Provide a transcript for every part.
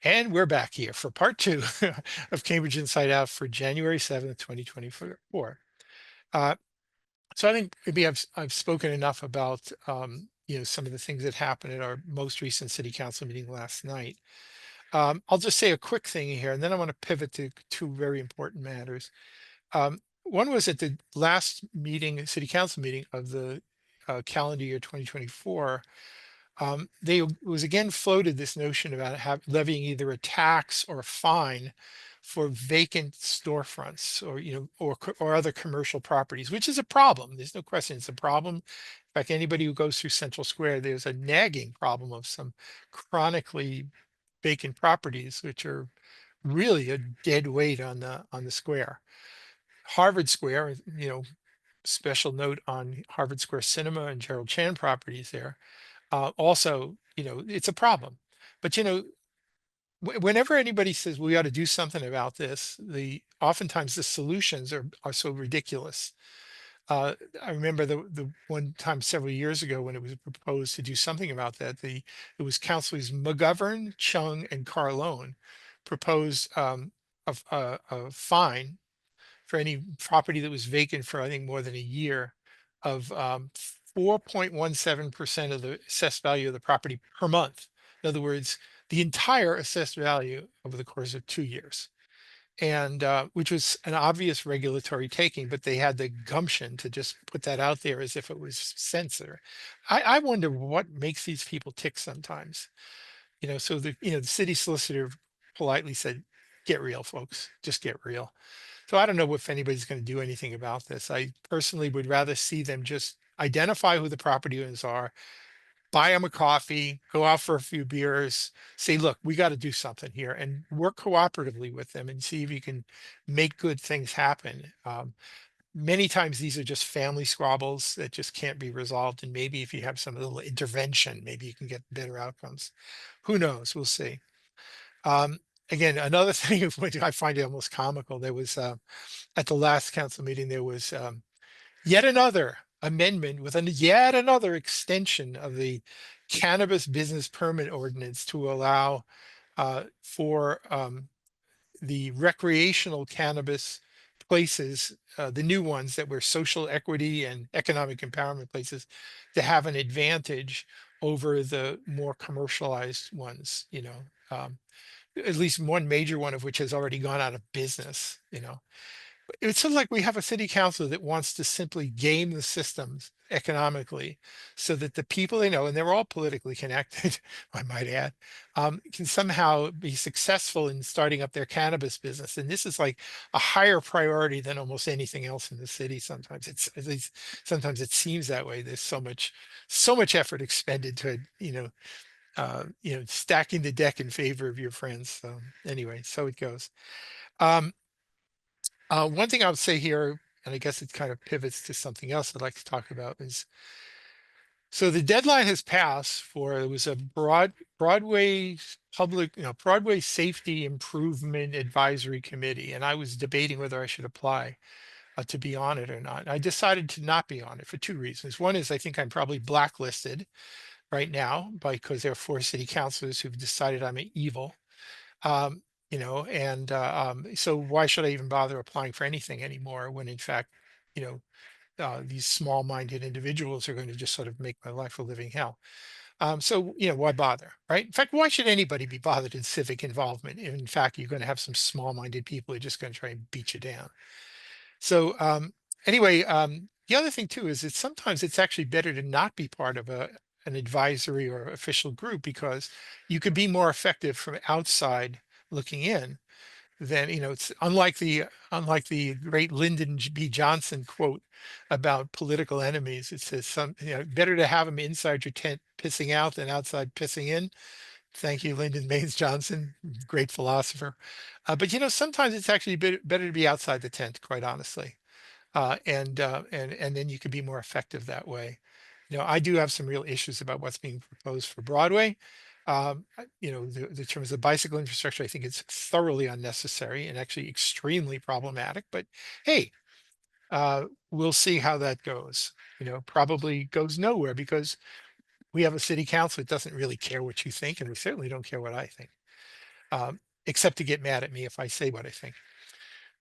And we're back here for part two of Cambridge Inside Out for January 7th, 2024. Uh, so I think maybe I've spoken enough about some of the things that happened at our most recent city council meeting last night. I'll just say a quick thing here, and then I want to pivot to two very important matters. One was at the last meeting, city council meeting of the calendar year 2024. They was again floated this notion about levying either a tax or a fine for vacant storefronts or or other commercial properties, which is a problem. There's no question it's a problem. In fact, anybody who goes through Central Square, there's a nagging problem of some chronically vacant properties, which are really a dead weight on the square. Harvard Square, special note on Harvard Square Cinema and Gerald Chan properties there also, it's a problem. But whenever anybody says we ought to do something about this, the oftentimes the solutions are so ridiculous. I remember the one time several years ago when it was proposed to do something about that. It was councilors McGovern, Chung, and Carlone proposed a fine for any property that was vacant for I think more than a year of 4.17% of the assessed value of the property per month. In other words, the entire assessed value over the course of 2 years. And which was an obvious regulatory taking, but they had the gumption to just put that out there as if it was censor. I wonder what makes these people tick sometimes. So the city solicitor politely said, "Get real, folks. Just get real." So I don't know if anybody's going to do anything about this. I personally would rather see them just identify who the property owners are, buy them a coffee, go out for a few beers, say, look, we got to do something here and work cooperatively with them and see if you can make good things happen. Many times these are just family squabbles that just can't be resolved. And maybe if you have some little intervention, maybe you can get better outcomes. Who knows? We'll see. Again, another thing which I find it almost comical, there was at the last council meeting, there was yet another amendment with yet another extension of the cannabis business permit ordinance to allow for the recreational cannabis places, the new ones that were social equity and economic empowerment places, to have an advantage over the more commercialized ones, at least one major one of which has already gone out of business. It's sort of like we have a city council that wants to simply game the systems economically so that the people they know, and they're all politically connected, I might add, can somehow be successful in starting up their cannabis business. And this is like a higher priority than almost anything else in the city. Sometimes it's at least sometimes it seems that way. There's so much effort expended to, stacking the deck in favor of your friends. So anyway, so it goes. Um, one thing I would say here, and I guess it kind of pivots to something else I'd like to talk about, is so the deadline has passed for it was a Broadway Broadway Safety Improvement Advisory Committee, and I was debating whether I should apply to be on it or not. I decided to not be on it for two reasons. One is I think I'm probably blacklisted right now because there are four city councilors who've decided I'm evil. And so why should I even bother applying for anything anymore when in fact, you know, these small-minded individuals are going to just sort of make my life a living hell. So, why bother, right? In fact, why should anybody be bothered in civic involvement? If in fact, you're going to have some small-minded people who are just going to try and beat you down. So, anyway, the other thing too is that sometimes it's actually better to not be part of an advisory or official group because you can be more effective from outside looking in than it's unlike the great Lyndon B. Johnson quote about political enemies. It says better to have them inside your tent pissing out than outside pissing in. Thank you, Lyndon Baines Johnson, great philosopher. But sometimes it's actually better to be outside the tent, quite honestly, and then you can be more effective that way. I do have some real issues about what's being proposed for Broadway. The terms of bicycle infrastructure, I think it's thoroughly unnecessary and actually extremely problematic. But hey, we'll see how that goes. Probably goes nowhere because we have a city council that doesn't really care what you think, and we certainly don't care what I think. except to get mad at me if I say what I think.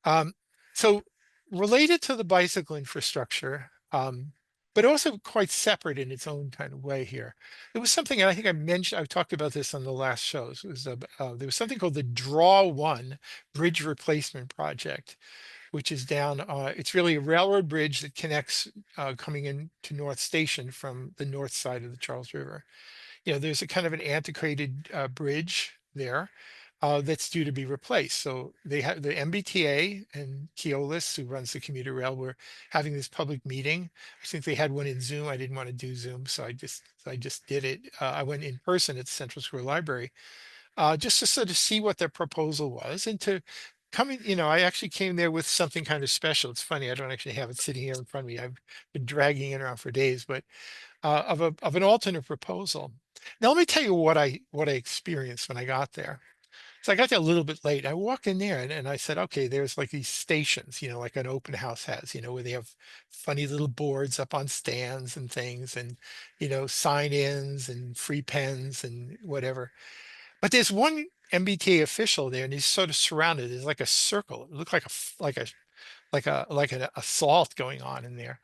Um, so related to the bicycle infrastructure, but also quite separate in its own kind of way here. There was something, and I think I mentioned, I've talked about this on the last shows. It was there was something called the Draw One Bridge Replacement Project, which is down. It's really a railroad bridge that connects coming in to North Station from the north side of the Charles River. There's a kind of an antiquated bridge there that's due to be replaced. So they have the MBTA and Keolis, who runs the commuter rail, were having this public meeting. I think they had one in Zoom. I didn't want to do Zoom, so I just did it. I went in person at the Central Square Library just to sort of see what their proposal was and to come in. I actually came there with something kind of special. It's funny, I don't actually have it sitting here in front of me. I've been dragging it around for days, but of an alternate proposal. Now let me tell you what I experienced when I got there. So I got there a little bit late. I walked in there and I said, okay, there's like these stations, like an open house has, where they have funny little boards up on stands and things and, sign ins and free pens and whatever. But there's one MBTA official there and he's sort of surrounded. There's like a circle. It looked like an assault going on in there.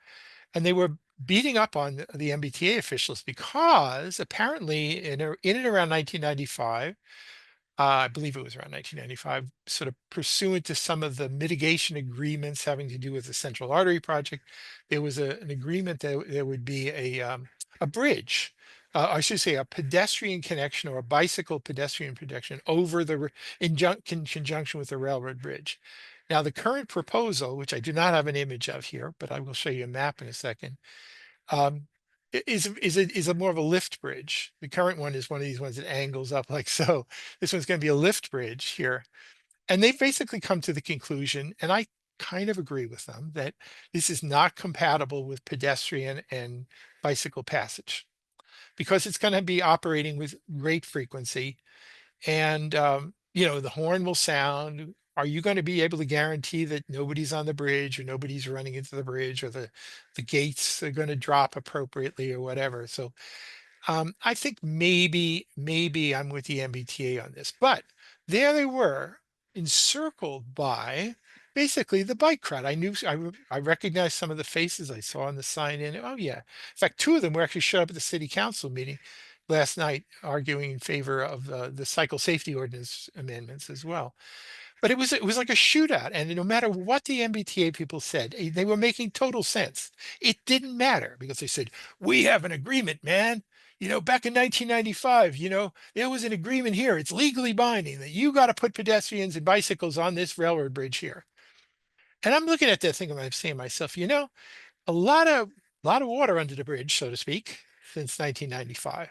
And they were beating up on the MBTA officials because apparently in and around 1995, I believe it was around 1995, sort of pursuant to some of the mitigation agreements having to do with the Central Artery Project, there was an agreement that there would be a bridge, I should say a pedestrian connection or a bicycle pedestrian connection over in conjunction with the railroad bridge. Now, the current proposal, which I do not have an image of here, but I will show you a map in a second, um, is a more of a lift bridge. The current one is one of these ones that angles up like so. This one's going to be a lift bridge here. And they've basically come to the conclusion, and I kind of agree with them, that this is not compatible with pedestrian and bicycle passage because it's going to be operating with great frequency and the horn will sound. Are you going to be able to guarantee that nobody's on the bridge or nobody's running into the bridge or the gates are going to drop appropriately or whatever? So I think maybe I'm with the MBTA on this, but there they were encircled by basically the bike crowd. I recognized some of the faces I saw on the sign in. Oh yeah. In fact, two of them were actually showed up at the city council meeting last night arguing in favor of the cycle safety ordinance amendments as well. But it was like a shootout, and no matter what the MBTA people said, they were making total sense. It didn't matter because they said, "We have an agreement, man. Back in 1995, there was an agreement here. It's legally binding that you got to put pedestrians and bicycles on this railroad bridge here." And I'm looking at that thing and I'm saying to myself, a lot of water under the bridge, so to speak, since 1995.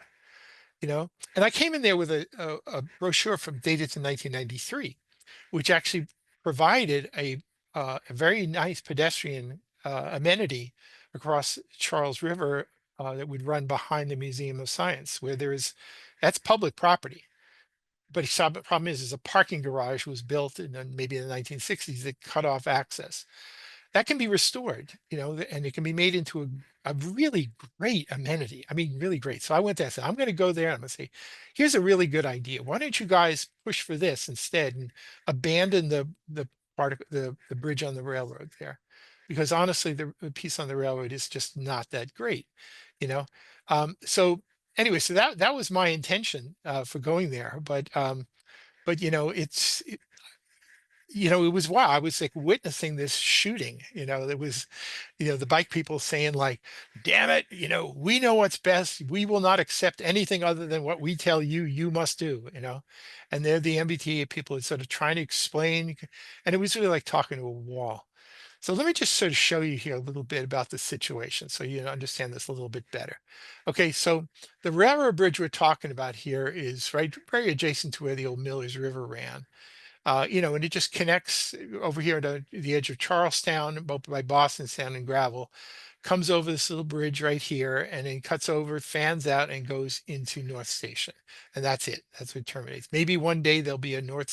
And I came in there with a brochure from dated to 1993, which actually provided a very nice pedestrian amenity across Charles River that would run behind the Museum of Science, where that's public property. But the problem is a parking garage was built maybe in the 1960s that cut off access. That can be restored, and it can be made into a really great amenity. I mean, really great. So I went there and said, I'm going to go there. And I'm going to say, here's a really good idea. Why don't you guys push for this instead and abandon the part of the bridge on the railroad there? Because honestly, the piece on the railroad is just not that great, you know? So anyway, so that was my intention for going there. But it was wow. I was like witnessing this shooting. There was, the bike people saying like, "Damn it, we know what's best. We will not accept anything other than what we tell you. You must do." And they're the MBTA people sort of trying to explain, and it was really like talking to a wall. So let me just sort of show you here a little bit about the situation so you understand this a little bit better. Okay, so the railroad bridge we're talking about here is right very adjacent to where the old Millers River ran. And it just connects over here to the edge of Charlestown, both by Boston Sand and Gravel, comes over this little bridge right here, and then cuts over, fans out, and goes into North Station. And that's it. That's where it terminates. Maybe one day there'll be a North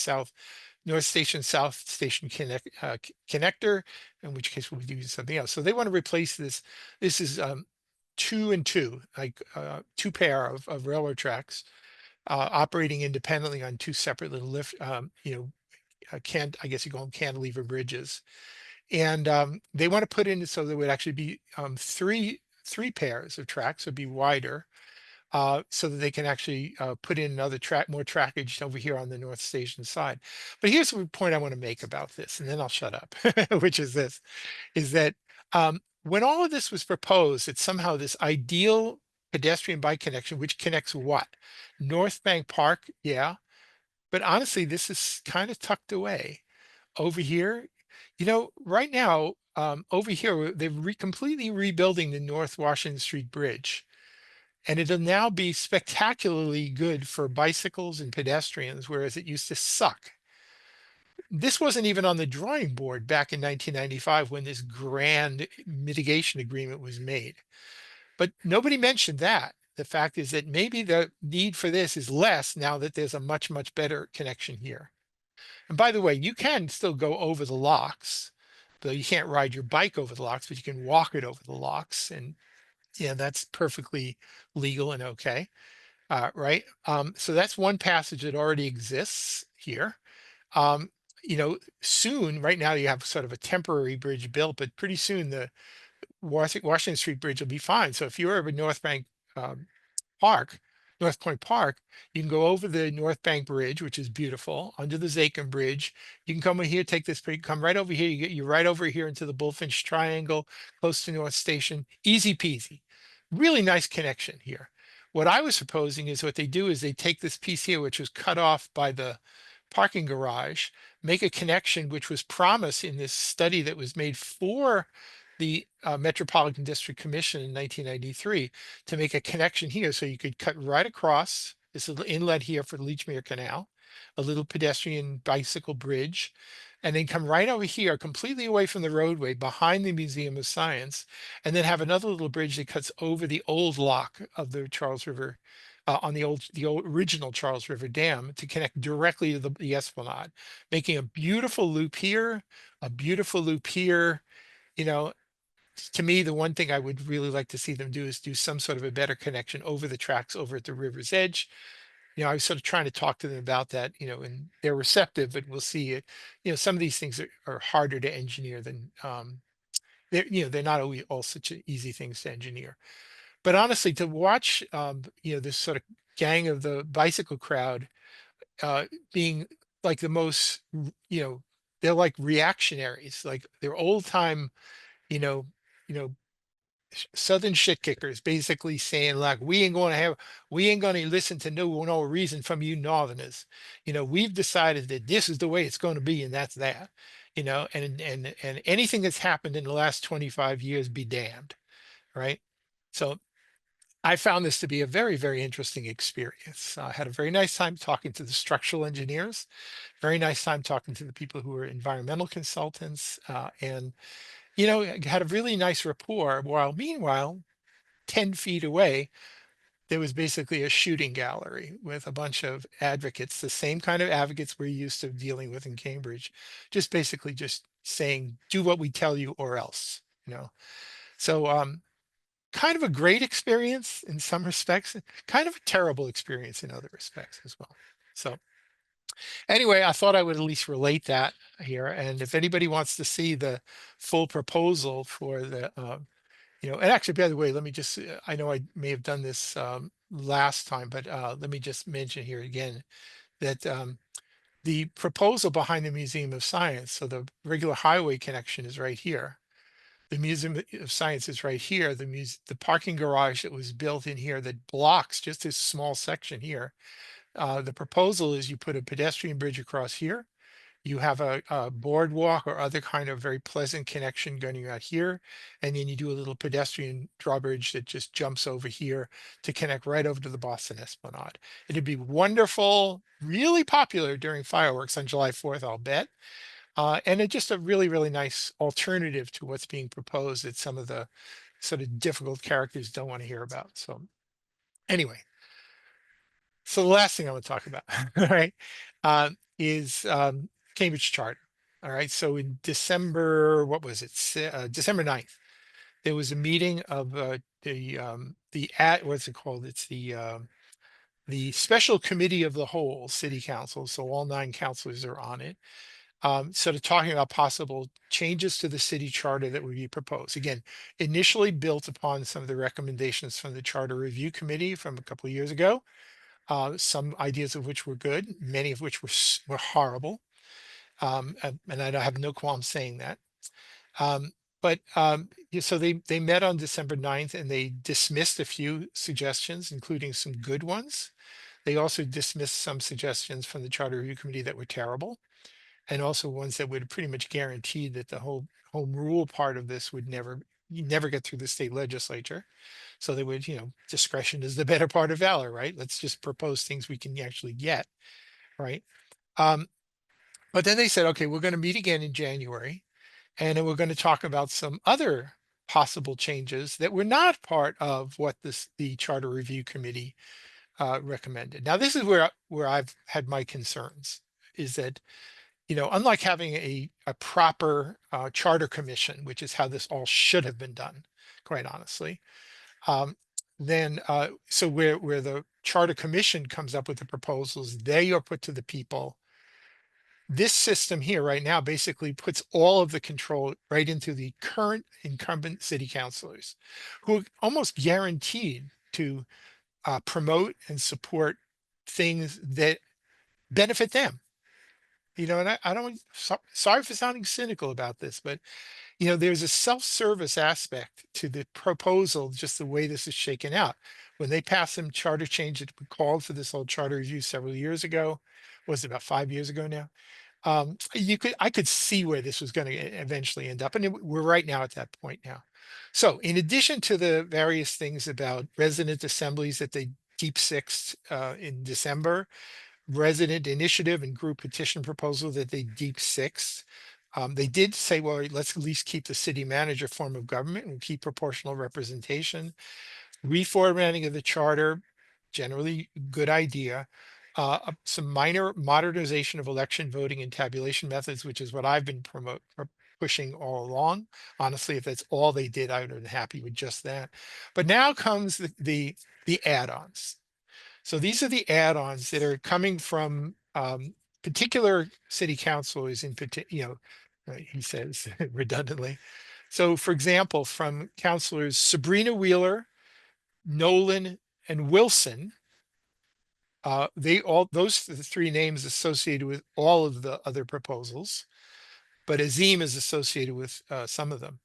Station, South Station connector, in which case we'll be using something else. So they want to replace this. This is two and two, like two pair of railroad tracks operating independently on two separate little lift, can I guess you call them cantilever bridges, and they want to put in so there would actually be three pairs of tracks, would be wider, so that they can actually put in another track, more trackage over here on the North Station side. But here's the point I want to make about this, and then I'll shut up, which is this, is that when all of this was proposed, that somehow this ideal pedestrian bike connection, which connects what? North Bank Park, yeah, but honestly, this is kind of tucked away over here. Right now, over here, they're completely rebuilding the North Washington Street Bridge, and it'll now be spectacularly good for bicycles and pedestrians, whereas it used to suck. This wasn't even on the drawing board back in 1995 when this grand mitigation agreement was made. But nobody mentioned that. The fact is that maybe the need for this is less now that there's a much, much better connection here. And by the way, you can still go over the locks, though you can't ride your bike over the locks, but you can walk it over the locks. And yeah, that's perfectly legal and okay. Right. So that's one passage that already exists here. Um, Soon, right now you have sort of a temporary bridge built, but pretty soon the Washington Street Bridge will be fine. So if you're over North Bank um, Park, North Point Park, you can go over the North Bank Bridge, which is beautiful, under the Zakin Bridge. You can come in here, take this, come right over here. You're right over here into the Bullfinch Triangle, close to North Station. Easy peasy. Really nice connection here. What I was proposing is what they do is they take this piece here, which was cut off by the parking garage, make a connection, which was promised in this study that was made for the Metropolitan District Commission in 1993, to make a connection here so you could cut right across this little inlet here for the Leechmere Canal, a little pedestrian bicycle bridge, and then come right over here completely away from the roadway behind the Museum of Science, and then have another little bridge that cuts over the old lock of the Charles River, on the old original Charles River Dam, to connect directly to the Esplanade, making a beautiful loop here, a beautiful loop here. You know, to me, the one thing I would really like to see them do is do some sort of a better connection over the tracks over at the river's edge. I was sort of trying to talk to them about that, and they're receptive, but we'll see it. Some of these things are harder to engineer than they're not always all such easy things to engineer. But honestly, to watch this sort of gang of the bicycle crowd being like the most, they're like reactionaries, like they're old time, you know, you know, Southern shit kickers, basically saying like we ain't going to listen to no reason from you Northerners. We've decided that this is the way it's going to be, and that's that. And anything that's happened in the last 25 years be damned, right? So I found this to be a very, very interesting experience. I had a very nice time talking to the structural engineers, very nice time talking to the people who are environmental consultants, and had a really nice rapport. While meanwhile, 10 feet away, there was basically a shooting gallery with a bunch of advocates, the same kind of advocates we're used to dealing with in Cambridge, just basically just saying, do what we tell you or else, So kind of a great experience in some respects, kind of a terrible experience in other respects as well. So anyway, I thought I would at least relate that here. And if anybody wants to see the full proposal for the and actually, by the way, let me just, I know I may have done this last time, but let me just mention here again that the proposal behind the Museum of Science, so the regular highway connection is right here. The Museum of Science is right here. The parking garage that was built in here that blocks just this small section here. The proposal is you put a pedestrian bridge across here. You have a boardwalk or other kind of very pleasant connection going out here. And then you do a little pedestrian drawbridge that just jumps over here to connect right over to the Boston Esplanade. It'd be wonderful, really popular during fireworks on July 4th, I'll bet. And it's just a really, really nice alternative to what's being proposed that some of the sort of difficult characters don't want to hear about. So anyway, so the last thing I want to talk about, all right, is Cambridge Charter. All right, so in December, what was it? December 9th, there was a meeting of what's it called? It's the special committee of the whole city council, so all 9 councilors are on it, sort of talking about possible changes to the city charter that would be proposed. Again, initially built upon some of the recommendations from the Charter Review Committee from a couple of years ago, some ideas of which were good, many of which were horrible. And I have no qualm saying that. Um, but yeah, so they met on December 9th and they dismissed a few suggestions, including some good ones. They also dismissed some suggestions from the Charter Review Committee that were terrible, and also ones that would pretty much guarantee that the whole home rule part of this would never you never get through the state legislature. So they would, discretion is the better part of valor, right? Let's just propose things we can actually get, right? Um, but then they said, okay, we're going to meet again in January, and then we're going to talk about some other possible changes that were not part of what the Charter Review Committee recommended. Now, this is where I've had my concerns, is that unlike having a proper charter commission, which is how this all should have been done, quite honestly, um, then so where the charter commission comes up with the proposals, they are put to the people. This system here right now basically puts all of the control right into the current incumbent city councilors, who are almost guaranteed to promote and support things that benefit them. And I don't, sorry for sounding cynical about this, but there's a self-service aspect to the proposal, just the way this is shaken out. When they passed some charter change that we called for this whole charter review several years ago, was it about 5 years ago now? I could see where this was going to eventually end up, and we're right now at that point now. So, in addition to the various things about resident assemblies that they deep sixed in December, resident initiative and group petition proposal that they deep sixth. They did say, well, let's at least keep the city manager form of government and keep proportional representation. Reformatting of the charter, generally good idea. Some minor modernization of election voting and tabulation methods, which is what I've been pushing all along. Honestly, if that's all they did, I would have been happy with just that. But now comes the add-ons. So these are the add-ons that are coming from particular city councilors in particular, he says redundantly. So for example, from councilors Sabrina Wheeler, Nolan, and Wilson, those are the 3 names associated with all of the other proposals, but Azim is associated with some of them.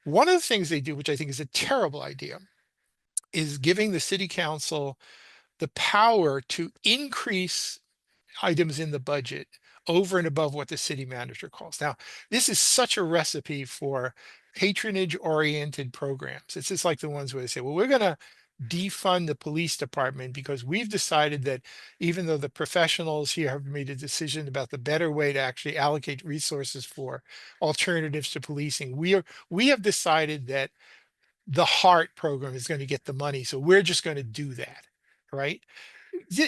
One of the things they do, which I think is a terrible idea, is giving the city council the power to increase items in the budget over and above what the city manager calls. Now, this is such a recipe for patronage oriented programs. It's just like the ones where they say, well, we're going to defund the police department because we've decided that even though the professionals here have made a decision about the better way to actually allocate resources for alternatives to policing, we have decided that the heart program is going to get the money, so we're just going to do that, right?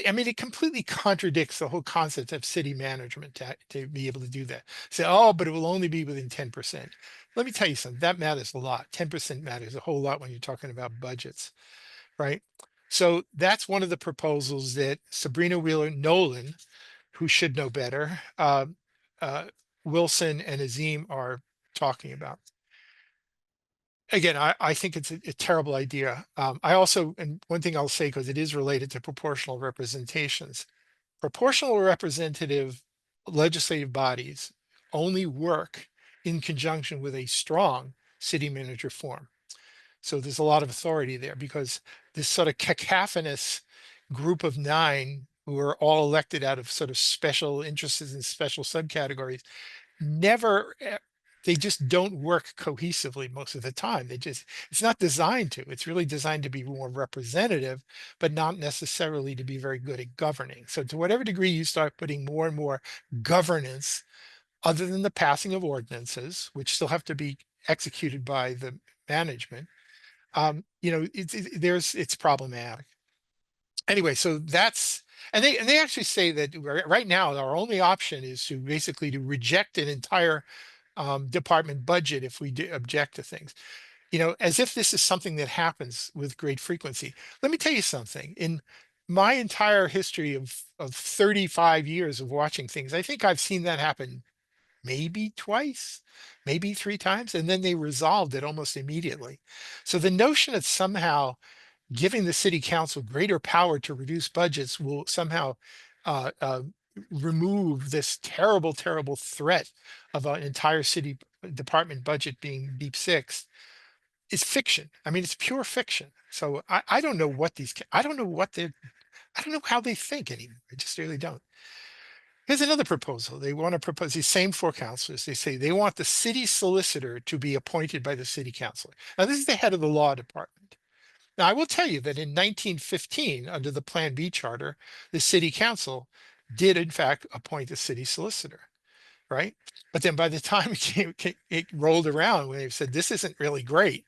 I mean, it completely contradicts the whole concept of city management to be able to do that. Say, oh, but it will only be within 10%. Let me tell you something, that matters a lot. 10% matters a whole lot when you're talking about budgets, right? So that's one of the proposals that Sabrina Wheeler Nolan, who should know better, uh, Wilson and Azim are talking about. Again, I think it's a terrible idea. I also, and one thing I'll say, because it is related to proportional representations, proportional representative legislative bodies only work in conjunction with a strong city manager form. So there's a lot of authority there, because this sort of cacophonous group of 9 who are all elected out of sort of special interests and special subcategories never they just don't work cohesively most of the time. It's not designed to. It's really designed to be more representative, but not necessarily to be very good at governing. So to whatever degree you start putting more and more governance, other than the passing of ordinances, which still have to be executed by the management, it's problematic. Anyway, so that's, and they actually say that right now our only option is to basically to reject an entire department budget if we object to things, as if this is something that happens with great frequency. Let me tell you something. In my entire history of 35 years of watching things, I think I've seen that happen maybe twice, maybe three times, and then they resolved it almost immediately. So the notion that somehow giving the city council greater power to reduce budgets will somehow uh, uh, remove this terrible, terrible threat of an entire city department budget being deep six is fiction. I mean, it's pure fiction. So I don't know what I don't know what I don't know how they think anymore. I just really don't. Here's another proposal. They want to propose these same four councilors. They say they want the city solicitor to be appointed by the city council. Now, this is the head of the law department. Now, I will tell you that in 1915, under the Plan B charter, the city council did, in fact, appoint a city solicitor, right? But then by the time it rolled around, when they said this isn't really great,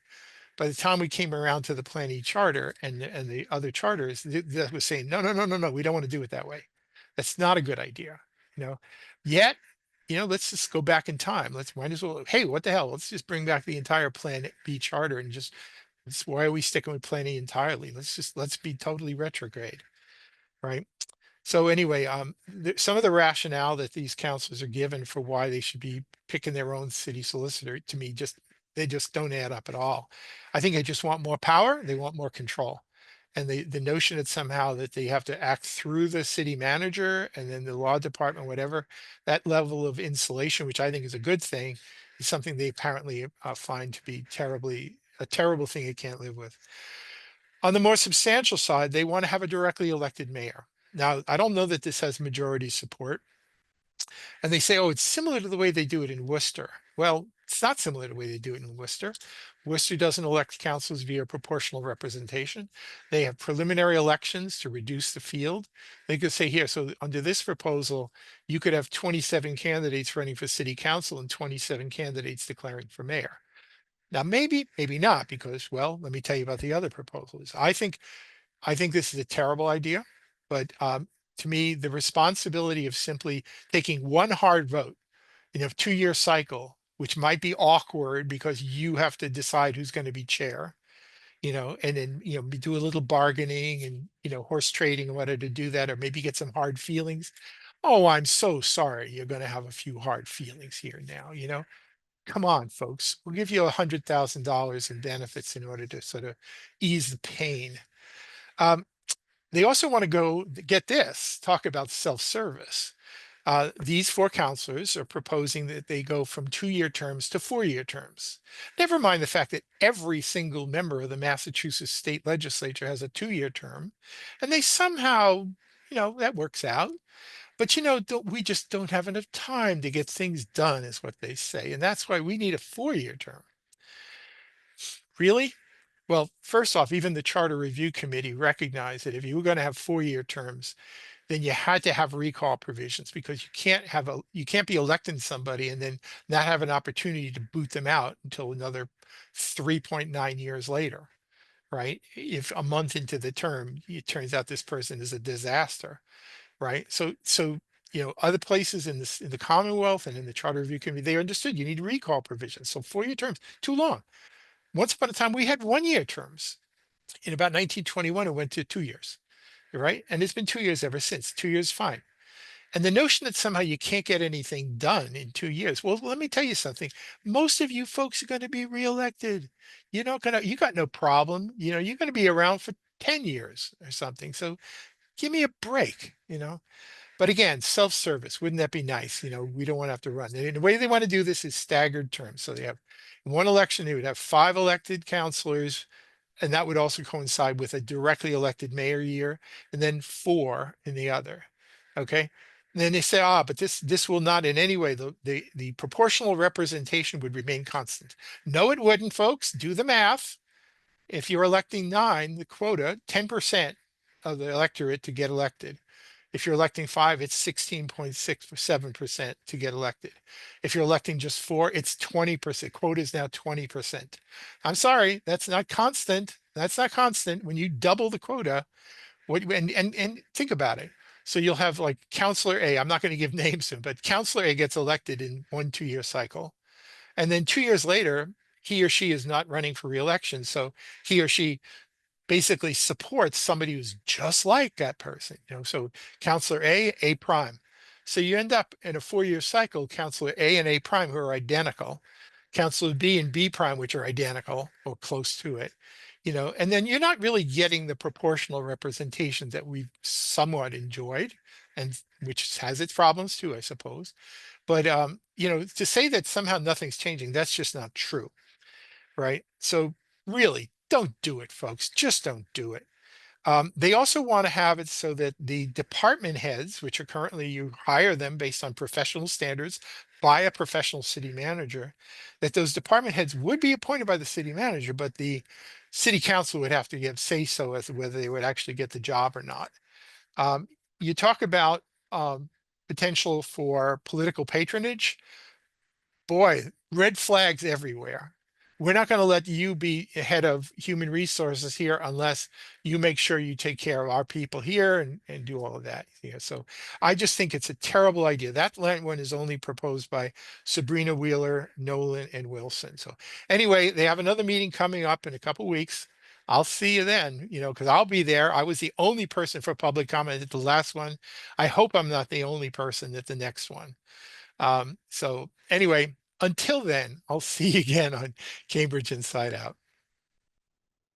by the time we came around to the Plan E charter and the other charters, that was saying, no, no, no, no, no, we don't want to do it that way. That's not a good idea. You know, yet, let's just go back in time. Let's might as well, hey, what the hell? Let's just bring back the entire Plan B charter and just why are we sticking with Plan E entirely? Let's be totally retrograde, right? So anyway, some of the rationale that these councils are given for why they should be picking their own city solicitor, to me, they just don't add up at all. I think they just want more power. They want more control. And the notion that somehow that they have to act through the city manager and then the law department, whatever, that level of insulation, which I think is a good thing, is something they apparently find to be a terrible thing they can't live with. On the more substantial side, they want to have a directly elected mayor. Now, I don't know that this has majority support. And they say, oh, it's similar to the way they do it in Worcester. Well, it's not similar to the way they do it in Worcester. Worcester doesn't elect councils via proportional representation. They have preliminary elections to reduce the field. They could say here, so under this proposal, you could have 27 candidates running for city council and 27 candidates declaring for mayor. Now, maybe not, because, well, let me tell you about the other proposals. I think this is a terrible idea, but to me, the responsibility of simply taking one hard vote in a 2-year cycle, which might be awkward because you have to decide who's going to be chair, and then, do a little bargaining and, horse trading and whatever to do that, or maybe get some hard feelings. Oh, I'm so sorry. You're going to have a few hard feelings here now. Come on, folks. We'll give you $100,000 in benefits in order to sort of ease the pain. Um, they also want to get this, talk about self-service. These four counselors are proposing that they go from 2-year terms to 4-year terms. Never mind the fact that every single member of the Massachusetts state legislature has a 2-year term, and they somehow, that works out. But we just don't have enough time to get things done, is what they say, and that's why we need a 4-year term. Really? Well, first off, even the Charter Review Committee recognized that if you were going to have 4-year terms, then you had to have recall provisions, because you can't be electing somebody and then not have an opportunity to boot them out until another 3.9 years later, right? If a month into the term, it turns out this person is a disaster, right? So other places in the Commonwealth and in the Charter Review Committee, they understood you need recall provisions. So 4-year terms, too long. Once upon a time, we had 1-year terms. In about 1921, it went to 2 years, right? And it's been 2 years ever since. 2 years, fine. And the notion that somehow you can't get anything done in 2 years. Well, let me tell you something. Most of you folks are going to be reelected. You got no problem. You're going to be around for 10 years or something. So give me a break. But again, self-service, wouldn't that be nice? We don't want to have to run. And the way they want to do this is staggered terms. So they have in one election, they would have 5 elected councilors, and that would also coincide with a directly elected mayor year, and then 4 in the other. Okay. And then they say, but this will not in any way, the proportional representation would remain constant. No, it wouldn't, folks. Do the math. If you're electing 9, the quota, 10% of the electorate to get elected. If you're electing 5, it's 16.67% to get elected. If you're electing just 4, it's 20%. Quota is now 20%. I'm sorry, that's not constant. That's not constant. When you double the quota, and think about it. So you'll have like Counselor A. I'm not going to give names to him, but Counselor A gets elected in 1 2-year cycle, and then 2 years later, he or she is not running for reelection. So he or she basically supports somebody who's just like that person. So counselor A prime. So you end up in a 4-year cycle, counselor A and A prime who are identical, counselor B and B prime, which are identical or close to it, and then you're not really getting the proportional representation that we've somewhat enjoyed, and which has its problems too, I suppose. But to say that somehow nothing's changing, that's just not true, right? So really, don't do it, folks. Just don't do it. They also want to have it so that the department heads, which are currently you hire them based on professional standards by a professional city manager, that those department heads would be appointed by the city manager, but the city council would have to give say so as to whether they would actually get the job or not. Um, you talk about potential for political patronage. Boy, red flags everywhere. We're not going to let you be head of human resources here unless you make sure you take care of our people here and do all of that. So I just think it's a terrible idea. That one is only proposed by Sabrina Wheeler, Nolan, and Wilson. So anyway, they have another meeting coming up in a couple weeks. I'll see you then, because I'll be there. I was the only person for public comment at the last one. I hope I'm not the only person at the next one. So anyway, until then, I'll see you again on Cambridge Inside Out.